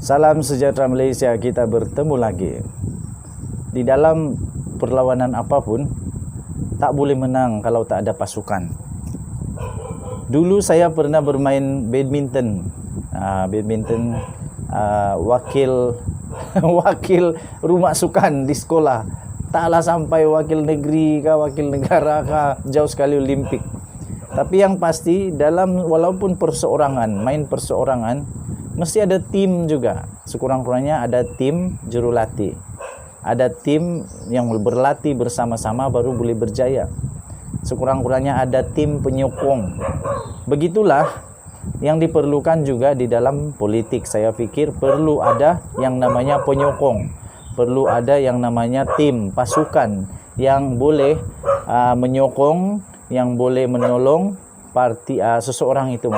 Salam sejahtera Malaysia, kita bertemu lagi. Di dalam perlawanan apapun, tak boleh menang kalau tak ada pasukan. Dulu saya pernah bermain badminton. Wakil wakil rumah sukan di sekolah. Taklah sampai wakil negeri kah, wakil negara kah, jauh sekali Olimpik. Tapi yang pasti dalam walaupun main perseorangan, mesti ada tim juga. Sekurang-kurangnya ada tim jurulatih. Ada tim yang berlatih bersama-sama baru boleh berjaya. Sekurang-kurangnya ada tim penyokong. Begitulah yang diperlukan juga di dalam politik. Saya pikir perlu ada yang namanya penyokong. Perlu ada yang namanya tim, pasukan yang boleh menyokong, yang boleh menolong seseorang itu,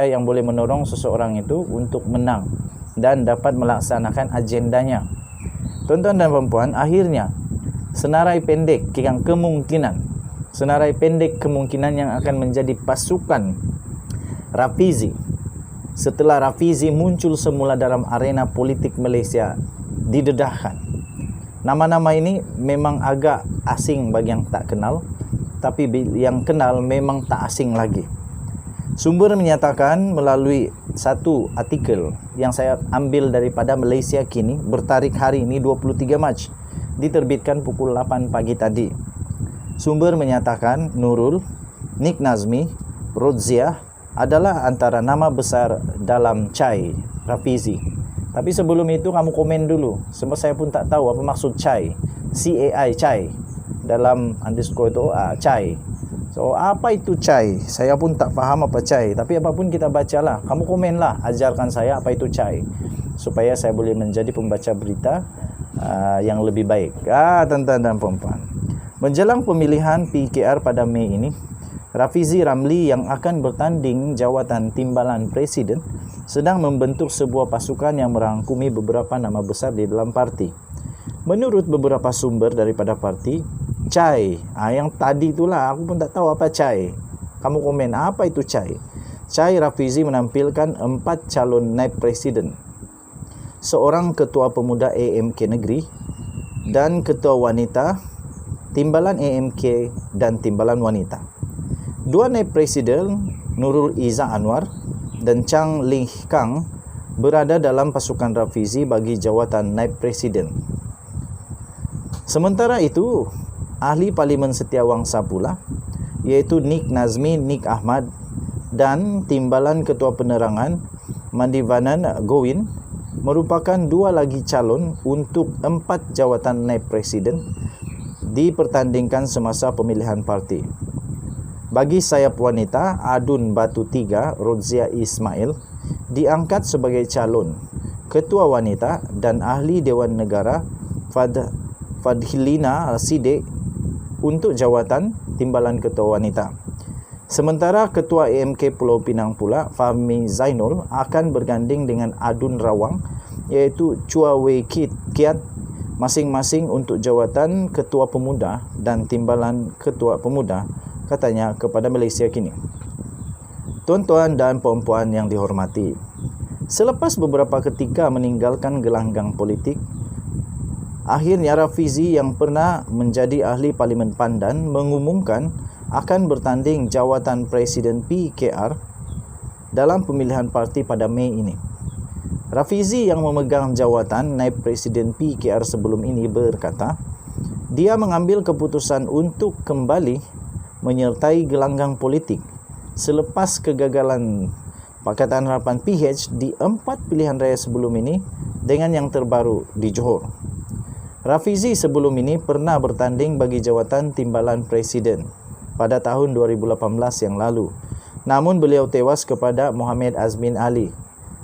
yang boleh menolong seseorang itu untuk menang dan dapat melaksanakan agendanya. Tuan-tuan dan puan-puan, akhirnya senarai pendek kemungkinan yang akan menjadi pasukan Rafizi. Setelah Rafizi muncul semula dalam arena politik Malaysia, didedahkan. Nama-nama ini memang agak asing bagi yang tak kenal, tapi yang kenal memang tak asing lagi. Sumber menyatakan melalui satu artikel yang saya ambil daripada Malaysia Kini, bertarikh hari ini 23 Mac, diterbitkan pukul 8 pagi tadi. Sumber menyatakan Nurul, Nik Nazmi, Rodziah adalah antara nama besar dalam CAI Rafizi. Tapi sebelum itu kamu komen dulu, sebab saya pun tak tahu apa maksud CAI. CAI, CAI. Dalam underscore itu CAI. So apa itu CAI? Saya pun tak faham apa CAI. Tapi apapun kita bacalah. Kamu komenlah, ajarkan saya apa itu CAI, supaya saya boleh menjadi pembaca berita yang lebih baik. Tuan-tuan dan puan-puan, menjelang pemilihan PKR pada Mei ini, Rafizi Ramli yang akan bertanding jawatan timbalan presiden sedang membentuk sebuah pasukan yang merangkumi beberapa nama besar di dalam parti. Menurut beberapa sumber daripada parti, CAI, yang tadi itulah, aku pun tak tahu apa CAI. Kamu komen, apa itu CAI? CAI Rafizi menampilkan 4 calon naib presiden, seorang ketua pemuda AMK negeri dan ketua wanita, timbalan AMK dan timbalan wanita. 2 naib presiden, Nurul Izzah Anwar dan Chang Lee Kang, berada dalam pasukan Rafizi bagi jawatan naib presiden. Sementara itu, ahli Parlimen Setiawangsa pula, iaitu Nik Nazmi Nik Ahmad dan timbalan ketua penerangan Mandivanan Gowin, merupakan 2 lagi calon untuk 4 jawatan naib presiden dipertandingkan semasa pemilihan parti. Bagi sayap wanita, Adun Batu 3 Rodziah Ismail diangkat sebagai calon ketua wanita dan ahli Dewan Negara Fadhilina Siddiq untuk jawatan timbalan ketua wanita. Sementara ketua AMK Pulau Pinang pula, Fahmi Zainul, akan berganding dengan Adun Rawang iaitu Chua Wei Kiat, masing-masing untuk jawatan ketua pemuda dan timbalan ketua pemuda, katanya kepada Malaysia Kini. Tuan-tuan dan puan-puan yang dihormati, selepas beberapa ketika meninggalkan gelanggang politik, akhirnya Rafizi yang pernah menjadi ahli Parlimen Pandan mengumumkan akan bertanding jawatan Presiden PKR dalam pemilihan parti pada Mei ini. Rafizi yang memegang jawatan naib Presiden PKR sebelum ini berkata, dia mengambil keputusan untuk kembali menyertai gelanggang politik selepas kegagalan Pakatan Harapan PH di 4 pilihan raya sebelum ini dengan yang terbaru di Johor. Rafizi sebelum ini pernah bertanding bagi jawatan timbalan presiden pada tahun 2018 yang lalu. Namun beliau tewas kepada Muhammad Azmin Ali,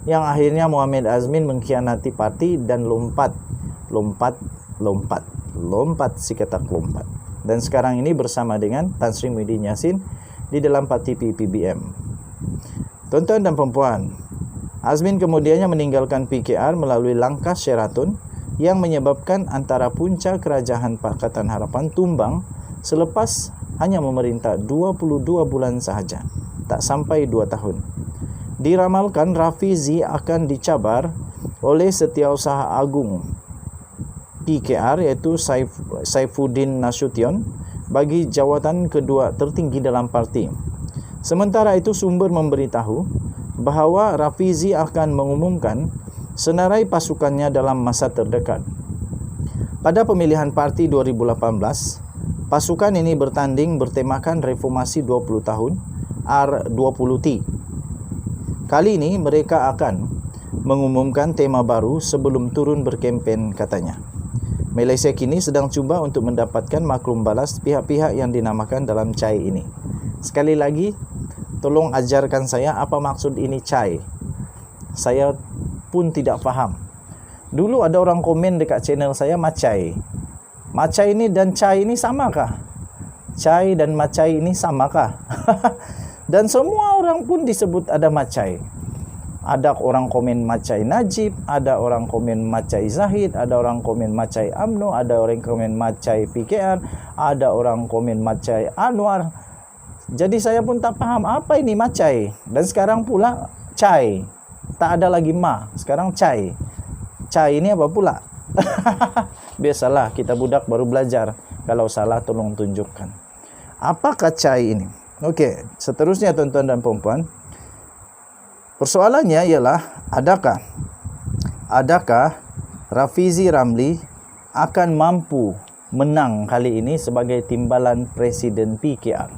yang akhirnya Muhammad Azmin mengkhianati parti dan lompat si katak lompat. Dan sekarang ini bersama dengan Tan Sri Muhyiddin Yassin di dalam parti PPBM. Tuan-tuan dan puan-puan, Azmin kemudiannya meninggalkan PKR melalui langkah Sheraton yang menyebabkan antara punca kerajaan Pakatan Harapan tumbang selepas hanya memerintah 22 bulan sahaja, tak sampai 2 tahun. Diramalkan Rafizi akan dicabar oleh Setiausaha Agung PKR iaitu Saifuddin Nasution bagi jawatan kedua tertinggi dalam parti. Sementara itu sumber memberitahu bahawa Rafizi akan mengumumkan senarai pasukannya dalam masa terdekat. Pada pemilihan parti 2018, pasukan ini bertanding bertemakan reformasi 20 tahun R20T. Kali ini mereka akan mengumumkan tema baru sebelum turun berkempen katanya. Malaysia kini sedang cuba untuk mendapatkan maklum balas pihak-pihak yang dinamakan dalam CHAI ini. Sekali lagi, tolong ajarkan saya apa maksud ini CHAI. Saya pun tidak faham. Dulu ada orang komen dekat channel saya Macai. Macai ini dan CHAI ini samakah? CHAI dan Macai ini samakah? Dan semua orang pun disebut ada Macai. Ada orang komen Macai Najib, ada orang komen Macai Zahid, ada orang komen Macai UMNO, ada orang komen Macai PKR, ada orang komen Macai Anwar. Jadi saya pun tak faham apa ini Macai. Dan sekarang pula CHAI. Tak ada lagi Ma, sekarang CHAI. CHAI ini apa pula? Biasalah, kita budak baru belajar. Kalau salah tolong tunjukkan. Apakah CHAI ini? Okey, seterusnya tuan-tuan dan puan-puan. Persoalannya ialah adakah Rafizi Ramli akan mampu menang kali ini sebagai timbalan Presiden PKR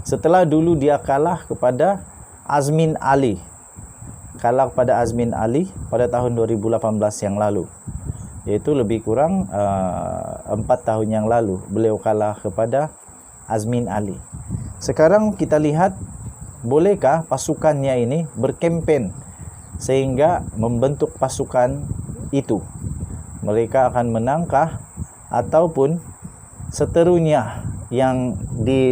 setelah dulu dia kalah kepada Azmin Ali. Kalah kepada Azmin Ali pada tahun 2018 yang lalu. Iaitu lebih kurang 4 tahun yang lalu beliau kalah kepada Azmin Ali. Sekarang kita lihat, bolehkah pasukannya ini berkempen sehingga membentuk pasukan itu? Mereka akan menangkah ataupun seterusnya yang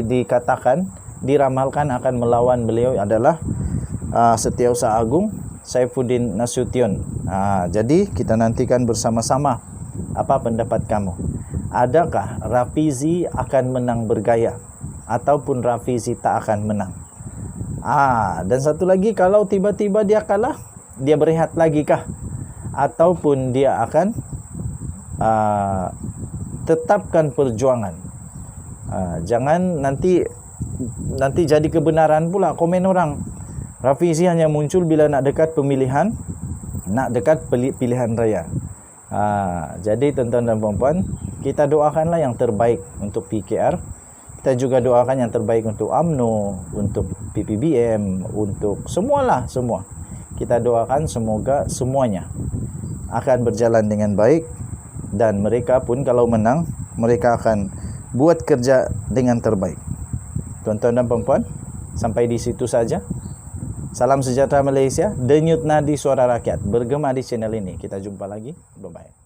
dikatakan, diramalkan akan melawan beliau adalah Setiausaha Agung Saifuddin Nasution. Jadi kita nantikan bersama-sama apa pendapat kamu. Adakah Rafizi akan menang bergaya ataupun Rafizi tak akan menang? Dan satu lagi, kalau tiba-tiba dia kalah, dia berehat lagi kah? Ataupun dia akan tetapkan perjuangan? Jangan nanti jadi kebenaran pula komen orang. Rafizi hanya muncul bila nak dekat pemilihan, nak dekat pilihan raya. Jadi tuan-tuan dan puan-puan, kita doakanlah yang terbaik untuk PKR. Kita juga doakan yang terbaik untuk UMNO, untuk PPBM, untuk semua. Kita doakan semoga semuanya akan berjalan dengan baik. Dan mereka pun kalau menang, mereka akan buat kerja dengan terbaik. Tuan-tuan dan puan-puan, sampai di situ saja. Salam sejahtera Malaysia, denyut nadi suara rakyat bergema di channel ini. Kita jumpa lagi. Bye-bye.